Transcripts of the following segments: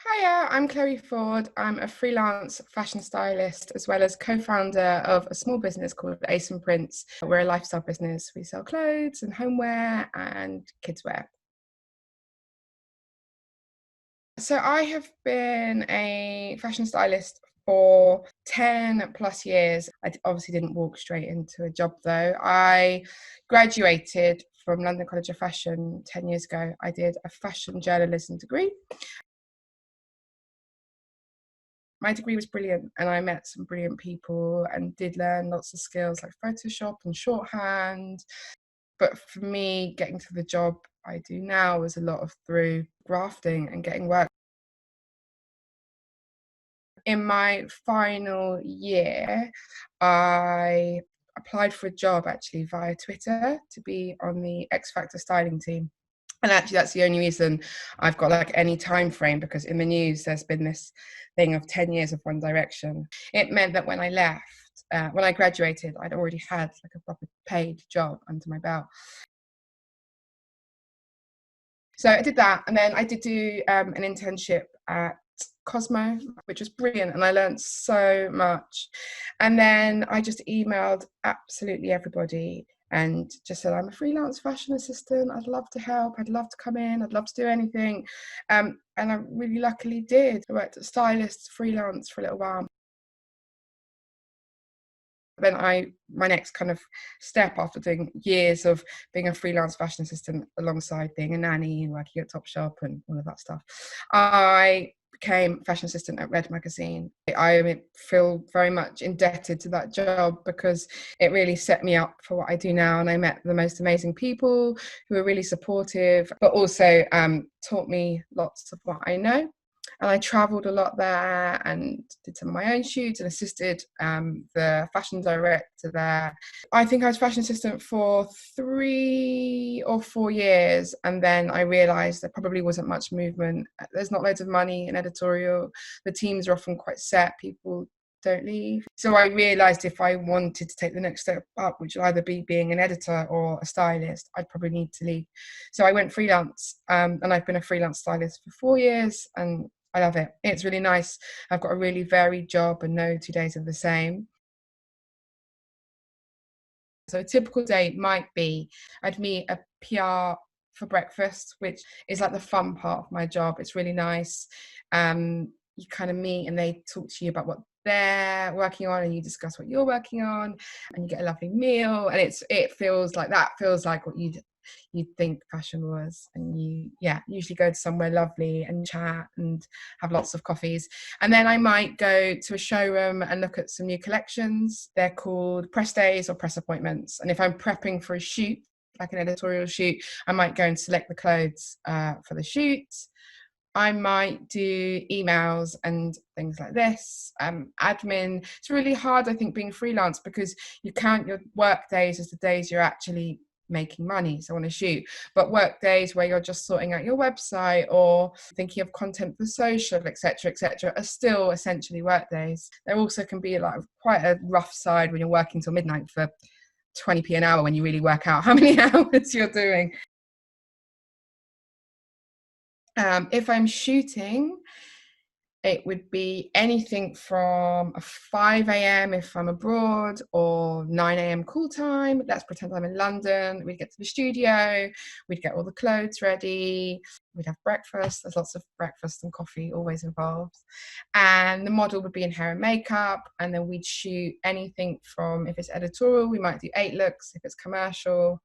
Hiya, I'm Chloe Forde. I'm a freelance fashion stylist as well as co-founder of a small business called Ace and Prints. We're a lifestyle business. We sell clothes and homeware and kidswear. So I have been a fashion stylist for 10 plus years. Obviously didn't walk straight into a job though. I graduated from London College of Fashion 10 years ago. I did a fashion journalism degree. My degree was brilliant and I met some brilliant people and did learn lots of skills like Photoshop and shorthand. But for me, getting to the job I do now was a lot of through grafting and getting work. In my final year, I applied for a job actually via Twitter to be on the X Factor styling team. And actually, that's the only reason I've got like any time frame, because in the news, there's been this thing of 10 years of One Direction. It meant that when I left, when I graduated, I'd already had like a proper paid job under my belt. So I did that. And then I did do an internship at Cosmo, which was brilliant. And I learned so much. And then I just emailed absolutely everybody and just said, I'm a freelance fashion assistant. I'd love to help. I'd love to come in. I'd love to do anything. And I really luckily did. I worked at stylist, freelance for a little while. Then my next kind of step after doing years of being a freelance fashion assistant alongside being a nanny and working at Topshop and all of that stuff, I became fashion assistant at Red magazine. I feel very much indebted to that job because it really set me up for what I do now, and I met the most amazing people who were really supportive, but also taught me lots of what I know. And I travelled a lot there and did some of my own shoots and assisted the fashion director there. I think I was fashion assistant for 3 or 4 years, and then I realised there probably wasn't much movement. There's not loads of money in editorial. The teams are often quite set. People don't leave. So I realised if I wanted to take the next step up, which would either be being an editor or a stylist, I'd probably need to leave. So I went freelance, and I've been a freelance stylist for 4 years, and I love it. It's really nice. I've got a really varied job and no 2 days are the same. So a typical day might be I'd meet a PR for breakfast, which is like the fun part of my job. It's really nice. You kind of meet and they talk to you about what they're working on and you discuss what you're working on and you get a lovely meal, and it feels like that feels like what you'd think fashion was. And you usually go to somewhere lovely and chat and have lots of coffees. And then I might go to a showroom and look at some new collections. They're called press days or press appointments, and if I'm prepping for a shoot, like an editorial shoot, I might go and select the clothes for the shoot. I might do emails and things like this, admin. It's really hard, I think, being freelance because you count your work days as the days you're actually making money, so on a shoot. But work days where you're just sorting out your website or thinking of content for social, etc., are still essentially work days. There also can be like quite a rough side when you're working till midnight for 20p an hour when you really work out how many hours you're doing. If I'm shooting, it would be anything from 5 a.m. if I'm abroad, or 9 a.m. call time. Let's pretend I'm in London. We'd get to the studio, we'd get all the clothes ready, we'd have breakfast. There's lots of breakfast and coffee always involved. And the model would be in hair and makeup, and then we'd shoot anything from, if it's editorial, we might do 8 looks. If it's commercial,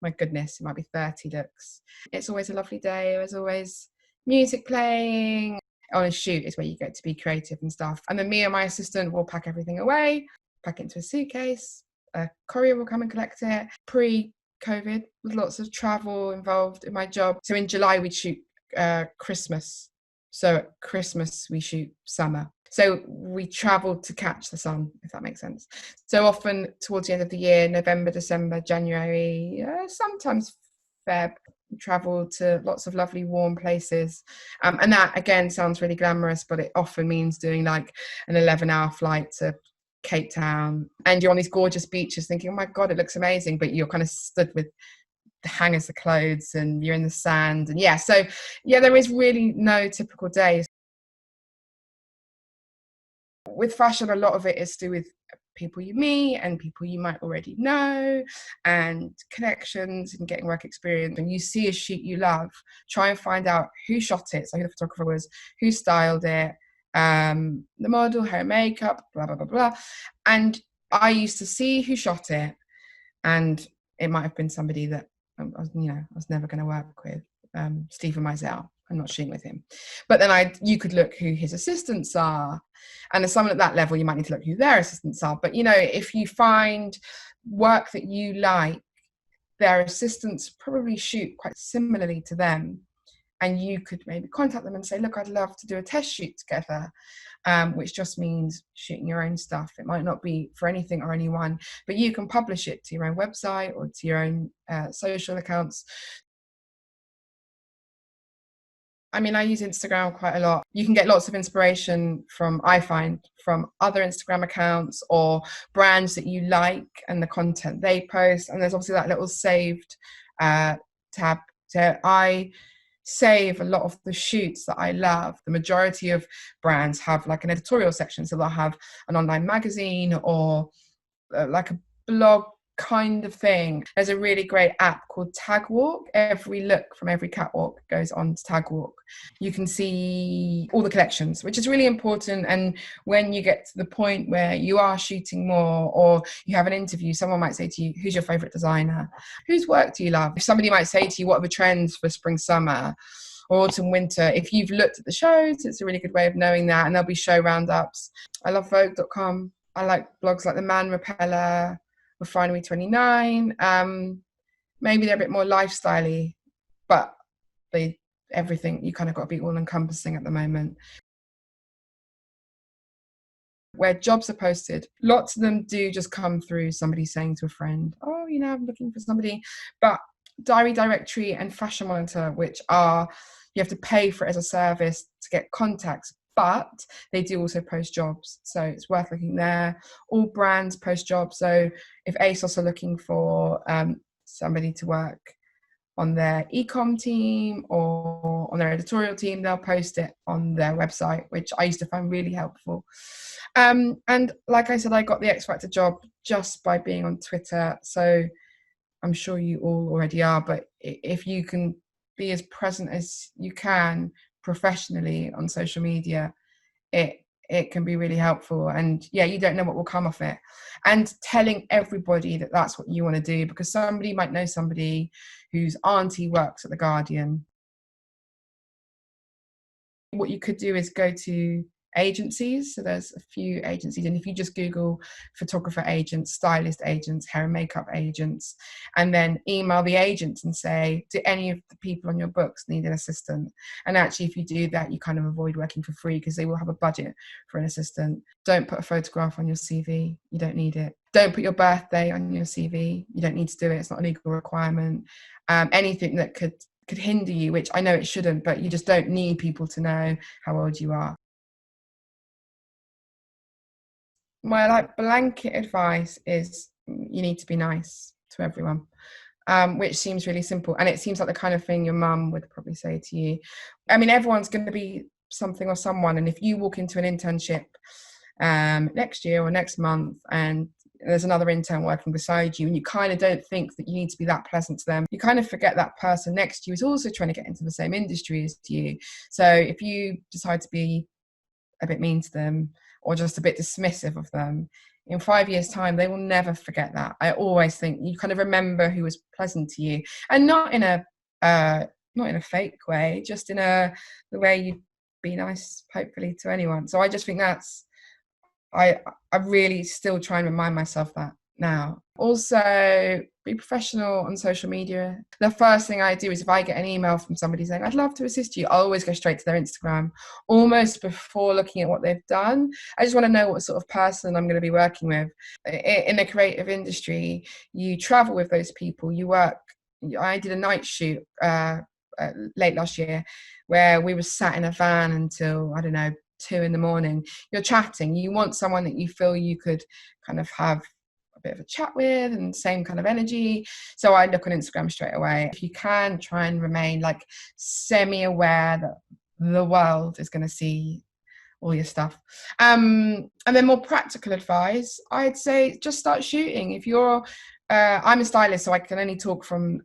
my goodness, it might be 30 looks. It's always a lovely day. There's always music playing. On a shoot is where you get to be creative and stuff. And then me and my assistant will pack everything away, pack it into a suitcase. A courier will come and collect it. Pre-COVID, with lots of travel involved in my job. So in July, we'd shoot Christmas. So at Christmas, we shoot summer. So we traveled to catch the sun, if that makes sense. So often towards the end of the year, November, December, January, sometimes Feb, travel to lots of lovely warm places. And that, again, sounds really glamorous, but it often means doing like an 11-hour flight to Cape Town. And you're on these gorgeous beaches thinking, oh my God, it looks amazing. But you're kind of stood with the hangers of clothes and you're in the sand. And there is really no typical day. with fashion, a lot of it is to do with people you meet and people you might already know and connections and getting work experience. And you see a shoot you love, try and find out who shot it, so who the photographer was, who styled it, the model, hair and makeup, blah, blah, blah, blah. And I used to see who shot it, and it might have been somebody that I was never going to work with. Stephen Meisel, I'm not shooting with him. But then you could look who his assistants are. And as someone at that level, you might need to look who their assistants are. But, if you find work that you like, their assistants probably shoot quite similarly to them. And you could maybe contact them and say, look, I'd love to do a test shoot together, which just means shooting your own stuff. It might not be for anything or anyone, but you can publish it to your own website or to your own social accounts. I mean, I use Instagram quite a lot. You can get lots of inspiration I find, from other Instagram accounts or brands that you like and the content they post. And there's obviously that little saved tab. So I save a lot of the shoots that I love. The majority of brands have like an editorial section. So they'll have an online magazine or like a blog kind of thing. There's a really great app called Tagwalk. Every look from every catwalk goes on to Tagwalk. You can see all the collections, which is really important. And when you get to the point where you are shooting more or you have an interview, someone might say to you, who's your favorite designer? Whose work do you love? Somebody might say to you, what are the trends for spring, summer, or autumn, winter? If you've looked at the shows, it's a really good way of knowing that. And there'll be show roundups. I love Vogue.com. I like blogs like The Man Repeller, Refinery 29. Maybe they're a bit more lifestyle-y, but everything, you kind of got to be all-encompassing at the moment. Where jobs are posted, lots of them do just come through somebody saying to a friend, oh, I'm looking for somebody. But Diary Directory and Fashion Monitor, which you have to pay for it as a service to get contacts, but they do also post jobs. So it's worth looking there. All brands post jobs. So if ASOS are looking for somebody to work on their e-com team or on their editorial team, they'll post it on their website, which I used to find really helpful. And like I said, I got the X Factor job just by being on Twitter. So I'm sure you all already are, but if you can be as present as you can professionally on social media, it can be really helpful. And you don't know what will come of it. And telling everybody that that's what you want to do, because somebody might know somebody whose auntie works at The Guardian. What you could do is go to agencies. So there's a few agencies, and if you just Google photographer agents, stylist agents, hair and makeup agents, and then email the agents and say, do any of the people on your books need an assistant? And actually, if you do that, you kind of avoid working for free, because they will have a budget for an assistant. Don't put a photograph on your CV. You don't need it. Don't put your birthday on your CV. You don't need to do it. It's not a legal requirement. Anything that could hinder you, which I know it shouldn't, but you just don't need people to know how old you are. My blanket advice is you need to be nice to everyone, which seems really simple. And it seems like the kind of thing your mum would probably say to you. I mean, everyone's going to be something or someone. And if you walk into an internship next year or next month and there's another intern working beside you and you kind of don't think that you need to be that pleasant to them, you kind of forget that person next to you is also trying to get into the same industry as you. So if you decide to be a bit mean to them or just a bit dismissive of them, in 5 years' time, they will never forget that. I always think you kind of remember who was pleasant to you, and not in a fake way, just in the way you'd be nice, hopefully, to anyone. So I just think I really still try and remind myself that now. Also, be professional on social media. The first thing I do is if I get an email from somebody saying, I'd love to assist you, I always go straight to their Instagram, almost before looking at what they've done. I just want to know what sort of person I'm going to be working with. In the creative industry, you travel with those people, you work. I did a night shoot late last year where we were sat in a van until, 2 a.m. You're chatting. You want someone that you feel you could kind of have a bit of a chat with and same kind of energy. So I look on Instagram straight away. If you can, try and remain semi-aware that the world is going to see all your stuff. And then more practical advice, I'd say just start shooting. If you're, I'm a stylist, so I can only talk from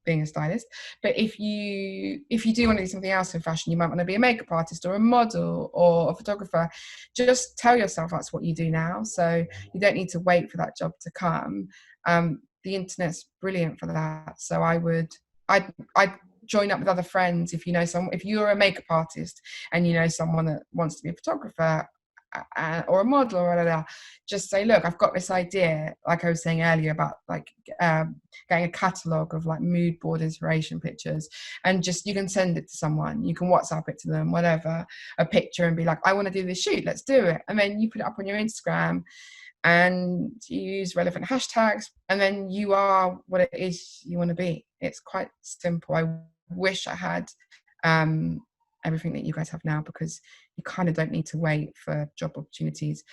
being a stylist. But if you do want to do something else in fashion, you might want to be a makeup artist or a model or a photographer. Just tell yourself that's what you do now, so you don't need to wait for that job to come. The internet's brilliant for that. So I'd join up with other friends. If you know someone, if you're a makeup artist and you know someone that wants to be a photographer, or a model or whatever, just say, look, I've got this idea, like I was saying earlier about like getting a catalogue of like mood board inspiration pictures, and just you can send it to someone, you can WhatsApp it to them, whatever, a picture, and be like, I want to do this shoot, let's do it. And then you put it up on your Instagram and you use relevant hashtags, and then you are what it is you want to be. It's quite simple. I wish I had everything that you guys have now, because you kind of don't need to wait for job opportunities.